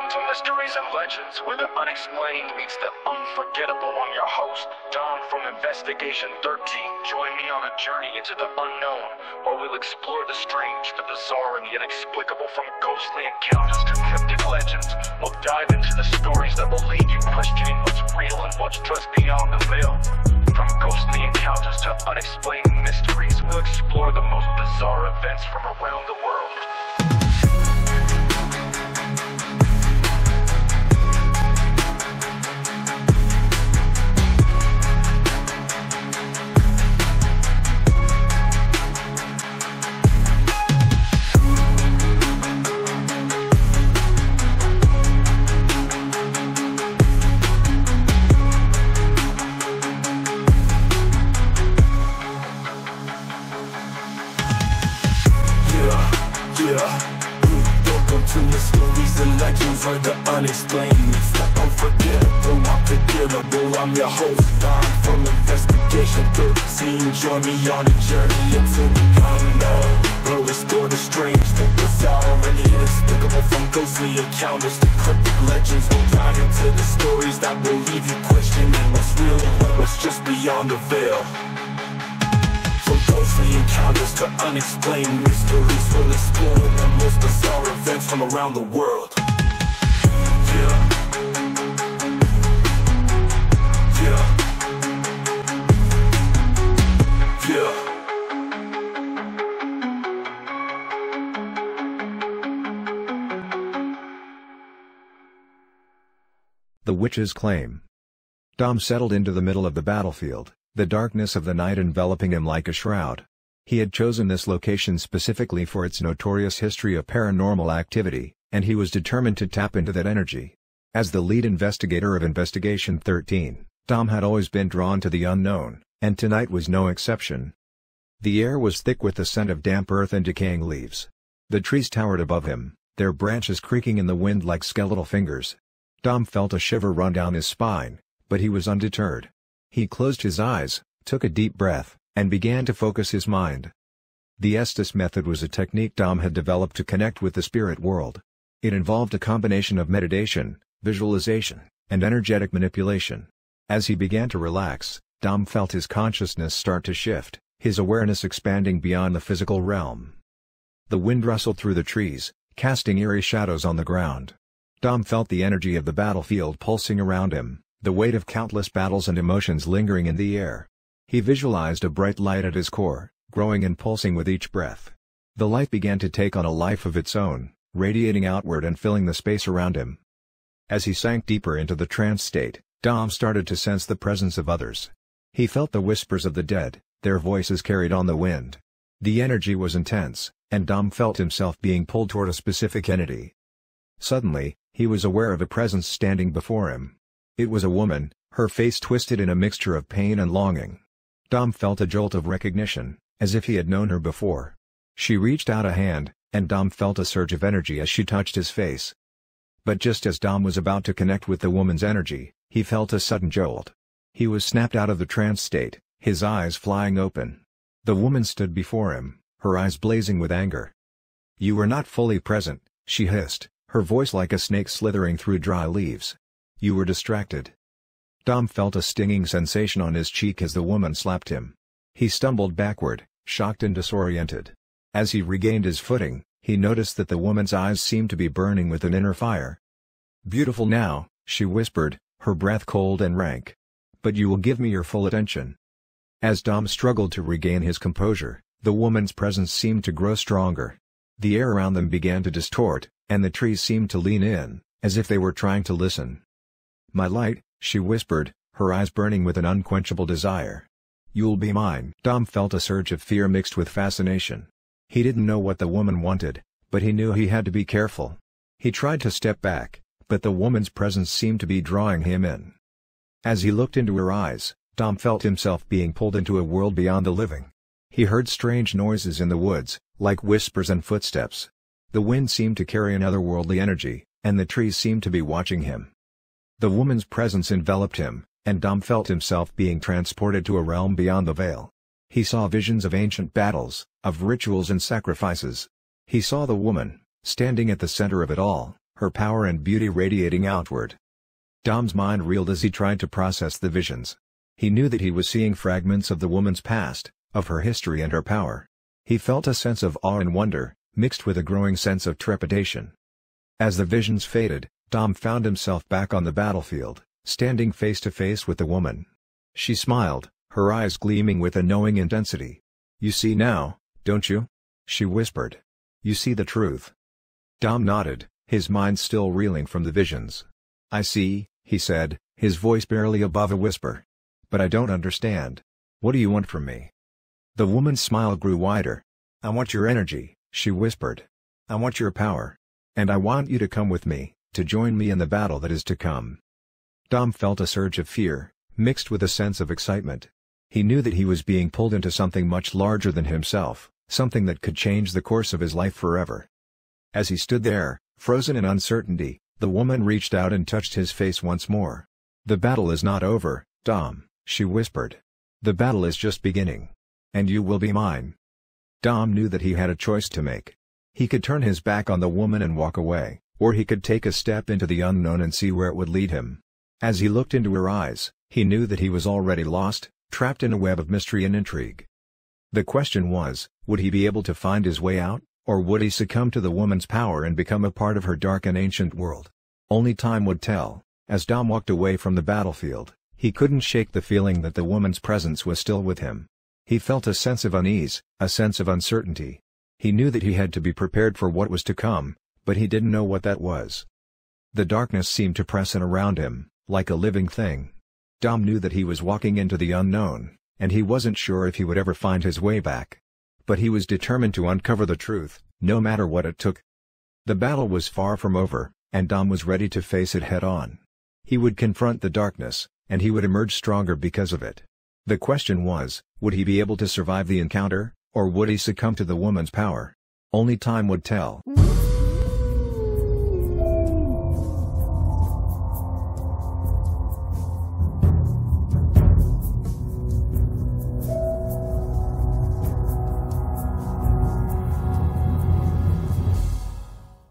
Welcome to Mysteries and Legends, where the unexplained meets the unforgettable. I'm your host, Don from Investigation 13. Join me on a journey into the unknown, where we'll explore the strange, the bizarre, and the inexplicable. From ghostly encounters to cryptic legends, we'll dive into the stories that will leave you questioning what's real and what's just beyond the veil. From ghostly encounters to unexplained mysteries, we'll explore the most bizarre events from around the world. Welcome to Mysteries and Legends, where the unexplained meets the unforgettable. Unforgettable. I'm your host, Don from Investigation 13. Join me on a journey into the unknown. We'll explore the strange, the bizarre, and the inexplicable. From ghostly encounters to cryptic legends, we'll dive into the stories that will leave you questioning what's real and what's just beyond the veil. From ghostly encounters to unexplained mysteries, we'll explore the most bizarre events from around the world. Yeah. The Witch's Claim. Dom settled into the middle of the battlefield, the darkness of the night enveloping him like a shroud. He had chosen this location specifically for its notorious history of paranormal activity, and he was determined to tap into that energy. As the lead investigator of Investigation 13, Dom had always been drawn to the unknown, and tonight was no exception. The air was thick with the scent of damp earth and decaying leaves. The trees towered above him, their branches creaking in the wind like skeletal fingers. Dom felt a shiver run down his spine, but he was undeterred. He closed his eyes, took a deep breath, and began to focus his mind. The Estes method was a technique Dom had developed to connect with the spirit world. It involved a combination of meditation, visualization, and energetic manipulation. As he began to relax, Dom felt his consciousness start to shift, his awareness expanding beyond the physical realm. The wind rustled through the trees, casting eerie shadows on the ground. Dom felt the energy of the battlefield pulsing around him, the weight of countless battles and emotions lingering in the air. He visualized a bright light at his core, growing and pulsing with each breath. The light began to take on a life of its own, radiating outward and filling the space around him. As he sank deeper into the trance state, Dom started to sense the presence of others. He felt the whispers of the dead, their voices carried on the wind. The energy was intense, and Dom felt himself being pulled toward a specific entity. Suddenly, he was aware of a presence standing before him. It was a woman, her face twisted in a mixture of pain and longing. Dom felt a jolt of recognition, as if he had known her before. She reached out a hand, and Dom felt a surge of energy as she touched his face. But just as Dom was about to connect with the woman's energy, he felt a sudden jolt. He was snapped out of the trance state, his eyes flying open. The woman stood before him, her eyes blazing with anger. "You were not fully present," she hissed, her voice like a snake slithering through dry leaves. "You were distracted." Dom felt a stinging sensation on his cheek as the woman slapped him. He stumbled backward, shocked and disoriented. As he regained his footing, he noticed that the woman's eyes seemed to be burning with an inner fire. "Beautiful now," she whispered, her breath cold and rank. "But you will give me your full attention." As Dom struggled to regain his composure, the woman's presence seemed to grow stronger. The air around them began to distort, and the trees seemed to lean in, as if they were trying to listen. "My light," she whispered, her eyes burning with an unquenchable desire. "You'll be mine." Dom felt a surge of fear mixed with fascination. He didn't know what the woman wanted, but he knew he had to be careful. He tried to step back, but the woman's presence seemed to be drawing him in. As he looked into her eyes, Dom felt himself being pulled into a world beyond the living. He heard strange noises in the woods, like whispers and footsteps. The wind seemed to carry an otherworldly energy, and the trees seemed to be watching him. The woman's presence enveloped him, and Dom felt himself being transported to a realm beyond the veil. He saw visions of ancient battles, of rituals and sacrifices. He saw the woman, standing at the center of it all, her power and beauty radiating outward. Dom's mind reeled as he tried to process the visions. He knew that he was seeing fragments of the woman's past, of her history and her power. He felt a sense of awe and wonder, mixed with a growing sense of trepidation. As the visions faded, Dom found himself back on the battlefield, standing face to face with the woman. She smiled, her eyes gleaming with a knowing intensity. "You see now, don't you?" she whispered. "You see the truth." Dom nodded, his mind still reeling from the visions. "I see," he said, his voice barely above a whisper. "But I don't understand. What do you want from me?" The woman's smile grew wider. "I want your energy," she whispered. "I want your power. And I want you to come with me, to join me in the battle that is to come." Dom felt a surge of fear, mixed with a sense of excitement. He knew that he was being pulled into something much larger than himself, something that could change the course of his life forever. As he stood there, frozen in uncertainty, the woman reached out and touched his face once more. "The battle is not over, Dom," she whispered. "The battle is just beginning. And you will be mine." Dom knew that he had a choice to make. He could turn his back on the woman and walk away, or he could take a step into the unknown and see where it would lead him. As he looked into her eyes, he knew that he was already lost, trapped in a web of mystery and intrigue. The question was, would he be able to find his way out, or would he succumb to the woman's power and become a part of her dark and ancient world? Only time would tell. As Dom walked away from the battlefield, he couldn't shake the feeling that the woman's presence was still with him. He felt a sense of unease, a sense of uncertainty. He knew that he had to be prepared for what was to come, but he didn't know what that was. The darkness seemed to press in around him, like a living thing. Dom knew that he was walking into the unknown, and he wasn't sure if he would ever find his way back. But he was determined to uncover the truth, no matter what it took. The battle was far from over, and Dom was ready to face it head-on. He would confront the darkness, and he would emerge stronger because of it. The question was, would he be able to survive the encounter, or would he succumb to the woman's power? Only time would tell.